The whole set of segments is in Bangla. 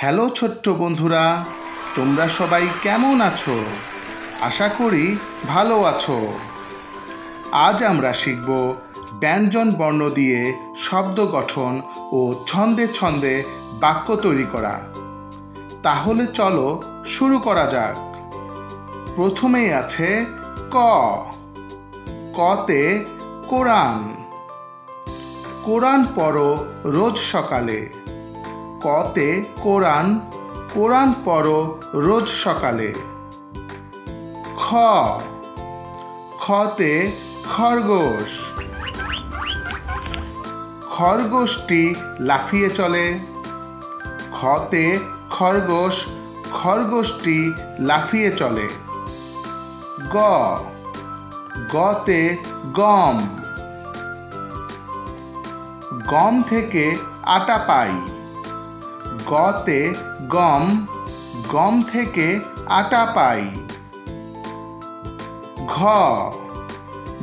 হ্যালো ছোট্ট বন্ধুরা, তোমরা সবাই কেমন আছো? আশা করি ভালো আছো। আজ আমরা শিখব ব্যঞ্জন বর্ণ দিয়ে শব্দ গঠন ও ছন্দে ছন্দে বাক্য তৈরি করা। তাহলে চলো শুরু করা যাক। প্রথমেই আছে ক। কতে কোরআন। কোরআন পড়ো রোজ সকালে। কতে কোরআন, কোরআন পড়ো রোজ সকালে। খ। খতে খরগোশ। খরগোশটি লাফিয়ে চলে। খতে খরগোশ, খরগোশটি লাফিয়ে চলে। গ। গতে গম। গম থেকে আটা পাই। গতে গম, গম থেকে আটা পাই। ঘ।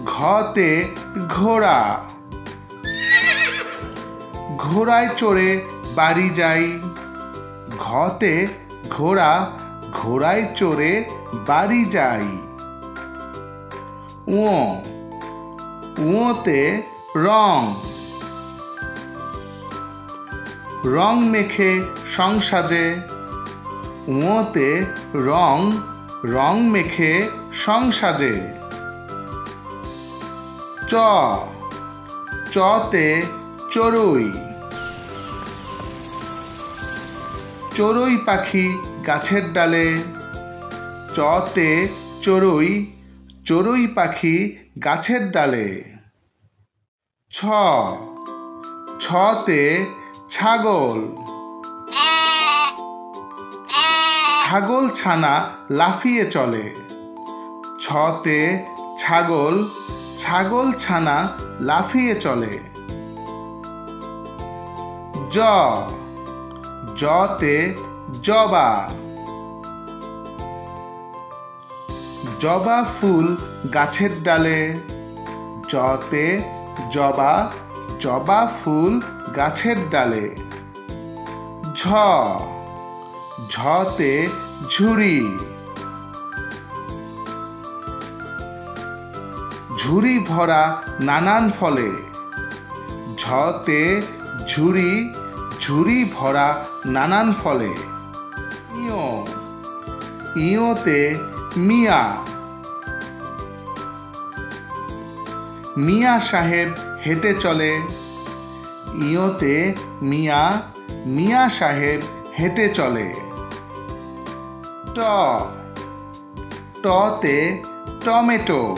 ঘতে ঘোড়া। ঘোড়ায় চড়ে বাড়ি যাই। ঘতে ঘোড়া, ঘোড়ায় চড়ে বাড়ি যাই। উ। উতে রং। রং মেখে সং সাজে। উতে রং, রং মেখে সং সাজে। চ। চতে চড়ুই। চড়ুই পাখি গাছের ডালে। চতে চড়ুই, চড়ুই পাখি গাছের ডালে। ছ। ছতে ছাগল। ছাগল ছানা লাফিয়ে চলে। ছতে ছাগল, ছাগল ছানা লাফিয়ে চলে। জ। জতে জবা। জবা ফুল গাছের ডালে। জতে জবা, জবা ফুল গাছের ডালে। ঝ। ঝতে ঝুড়ি। ঝুড়ি ভরা নানান ফলে। ঝতে ঝুড়ি, ঝুড়ি ভরা নানান ফলে। ইয়। ইয়তে মিয়া। মিয়া সাহেব হেঁটে চলে। ইয়তে মিয়া, মিয়া সাহেব হেঁটে চলে। ট। টতে টমেটো।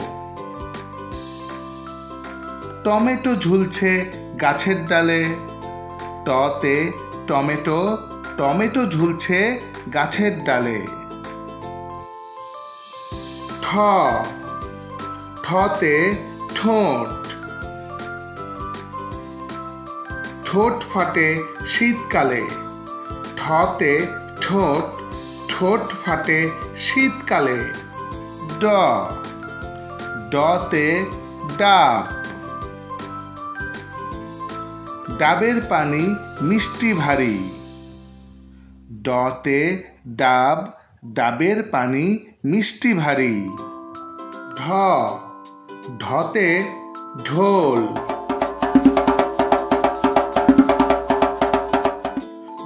টমেটো ঝুলছে গাছের ডালে। টতে টমেটো, টমেটো ঝুলছে গাছের ডালে। ঠ। ঠতে ঠোঁট। ঠোঁট ফাটে শীতকালে। ঠতে ঠোঁট, ঠোঁট ফাটে শীতকালে। ড। ডতে ডাব। ডাবের পানি মিষ্টি ভারী। ডতে ডাব, ডাবের পানি মিষ্টি ভারী। ঢ। ঢতে ঢোল।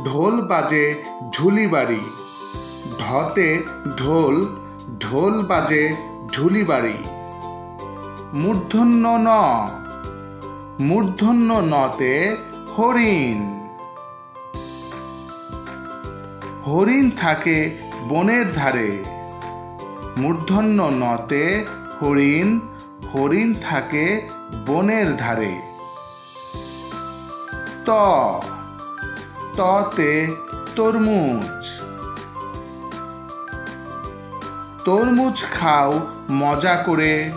ঢোল বাজে ঢুলি বাড়ি। ঢতে ঢোল, ঢোল বাজে ঢুলি বাড়ি। মূর্ধন্য ন। মূর্ধন্য নতে হরিণ। হরিণ থাকে বনের ধারে। মূর্ধন্য নতে হরিণ, হরিণ থাকে বনের ধারে। ত। ততে তরমুজ। তরমুজ খাও মজা করে।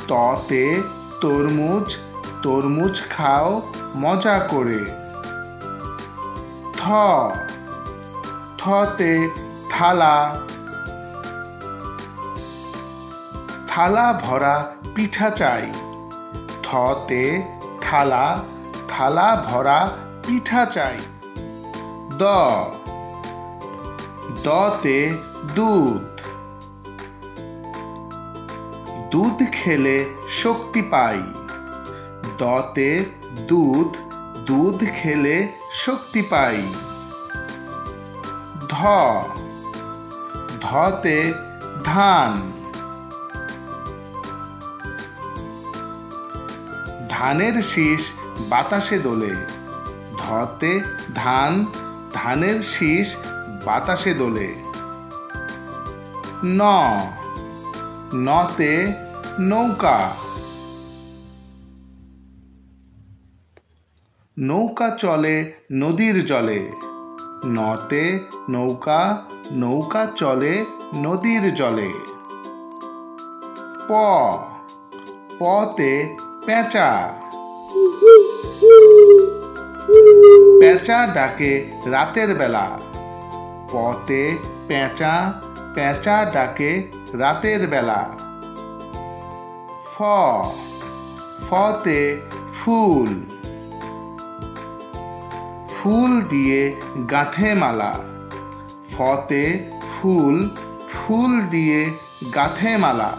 ততে তরমুজ, তরমুজ খাও মজা করে। থ। থতে থালা। থালা ভরা পিঠা চাই। থতে থালা, থালা ভরা পিঠা চাই। দ। দতে দুধ। দুধ খেলে শক্তি পাই। দতে দুধ, দুধ খেলে শক্তি পাই। ধ, ধতে ধান। ধানের শীষ বাতাসে দোলে। ধতে ধান, ধানের শীষ বাতাসে দোলে। ন, নতে নৌকা। নৌকা চলে নদীর জলে। নতে নৌকা, নৌকা চলে নদীর জলে। প, পতে পেঁচা। পেঁচা ডাকে রাতের বেলা। পতে পেঁচা, পেঁচা ডাকে রাতের বেলা। ফ, ফতে ফুল। ফুল দিয়ে গাঁথে মালা। ফতে ফুল, ফুল দিয়ে গাঁথে মালা।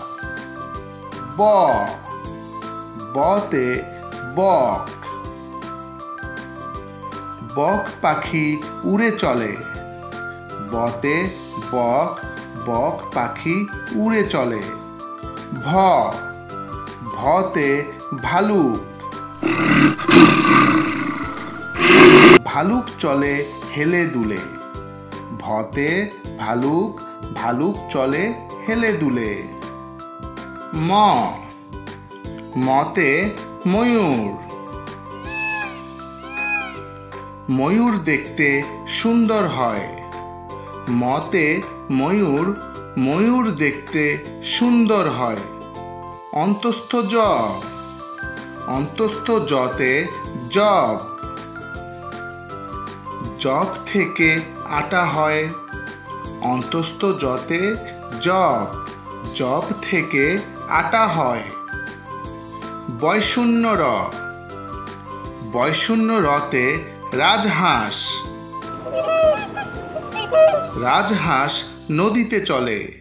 ব, বতে বক। বক পাখি উড়ে চলে। বতে বক, বক পাখি উড়ে চলে। ভ, ভতে ভালুক। ভালুক চলে হেলে দুলে। ভতে ভালুক, ভালুক চলে হেলে দুলে। ম, মতে ময়ূর। ময়ূর দেখতে সুন্দর হয়। মতে ময়ূর, ময়ূর দেখতে সুন্দর হয়। অন্তস্থ জ, অন্তস্থ জতে জব। জব থেকে আটা হয়। অন্তস্থ জতে জব, জব থেকে আটা হয়। বয়শূন্য র, বয়শূন্য রতে রাজহাঁস। রাজহাঁস নদীতে চলে।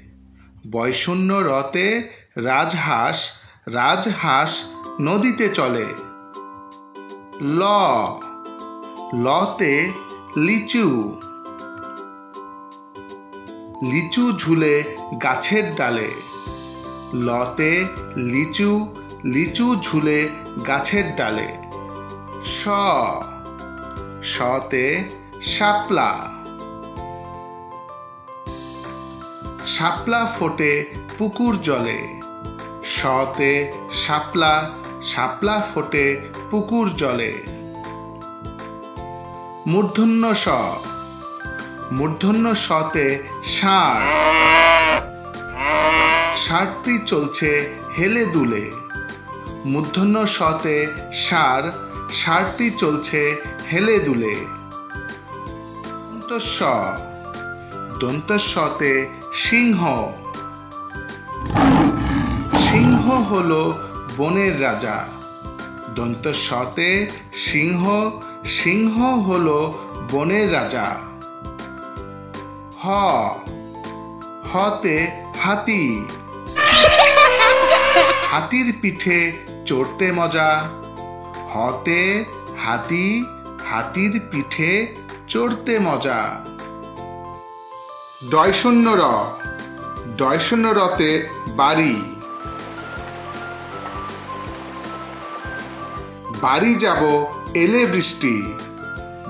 বয়শূন্য রতে রাজহাঁস, রাজহাঁস নদীতে চলে। ল, লতে লিচু। লিচু ঝুলে গাছের ডালে। লতে লিচু, লিচু ঝুলে গাছের ডালে। স, সতে শাপলা। শাপলা ফোটে পুকুর জলে। সতে শাপলা, শাপলা ফোটে পুকুর জলে। মূর্ধন্য স, মূর্ধন্য সতে ষাঁড়। ষাঁড়টি চলছে হেলে দুলে। মূর্ধন্য সতে ষাঁড়, ষাঁড়টি চলছে হেলে দুলে। দন্তস্ব, দন্তস্বতে সিংহ। সিংহ হলো বনের রাজা। দন্তস্বতে সিংহ, সিংহ হলো বনের রাজা। হ, হতে হাতি। হাতির পিঠে চড়তে মজা। হতে হাতি, হাতির পিঠে চড়তে মজা। ডয়শূন্য র, ডয়শূন্য রতে বাড়ি। বাড়ি যাব এলে বৃষ্টি।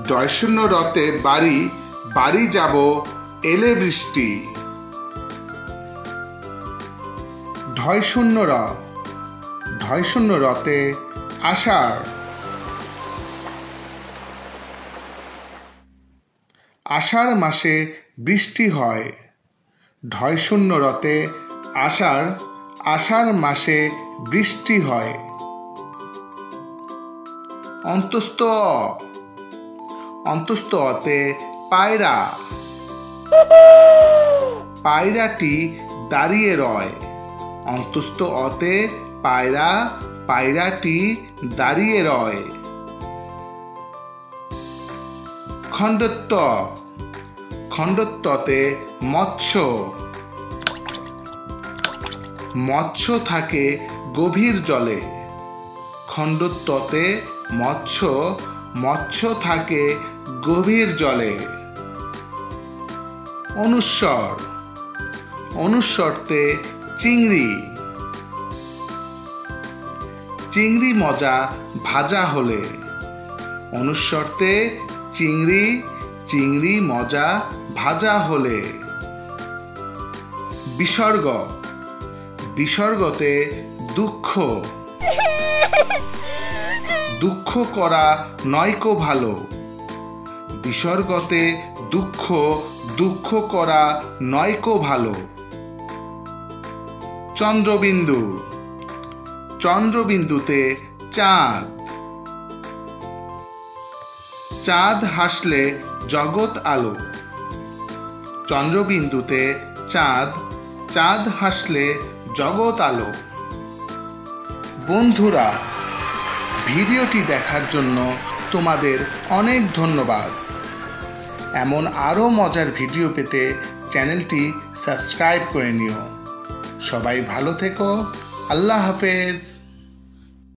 ডয়শূন্য রতে বাড়ি, বাড়ি যাব এলে বৃষ্টি। ঢয়শূন্য র, ঢয়শূন্য রতে আষাঢ়। আষাঢ় মাসে বৃষ্টি হয়। ঢয়শূন্য রতে আষাঢ়, আষাঢ় মাসে বৃষ্টি হয়। অন্তস্থ অ, অন্তস্থ অতে পায়রা। পায়রাটি দাঁড়িয়ে রয়। অন্তস্থ অতে পায়রা, পায়রাটি দাঁড়িয়ে রয়। খণ্ডত্ব, খণ্ডত্বতে মৎস্য। মৎস্য থাকে গভীর জলে। খণ্ডত্বতে মৎস্য, মৎস্য থাকে গভীর জলে। অনুস্বর। অনুস্বরতে চিংড়ি। চিংড়ি মজা ভাজা হলে। অনুস্বরতে চিংড়ি, চিংড়ি মজা ভাজা হলে। বিসর্গ। বিসর্গতে দুঃখ। দুঃখ করা নয়কো ভালো। বিসর্গতে দুঃখ, দুঃখ করা নয়কো ভালো। চন্দ্রবিন্দু। চন্দ্রবিন্দুতে চাঁদ। চাঁদ হাসলে জগৎ আলো। চন্দ্রবিন্দুতে চাঁদ, চাঁদ হাসলে জগৎ আলো। বন্ধুরা, ভিডিওটি দেখার জন্য তোমাদের অনেক ধন্যবাদ। এমন আরও মজার ভিডিও পেতে চ্যানেলটি সাবস্ক্রাইব করে নিও। সবাই ভালো থেকো। আল্লাহ হাফেজ।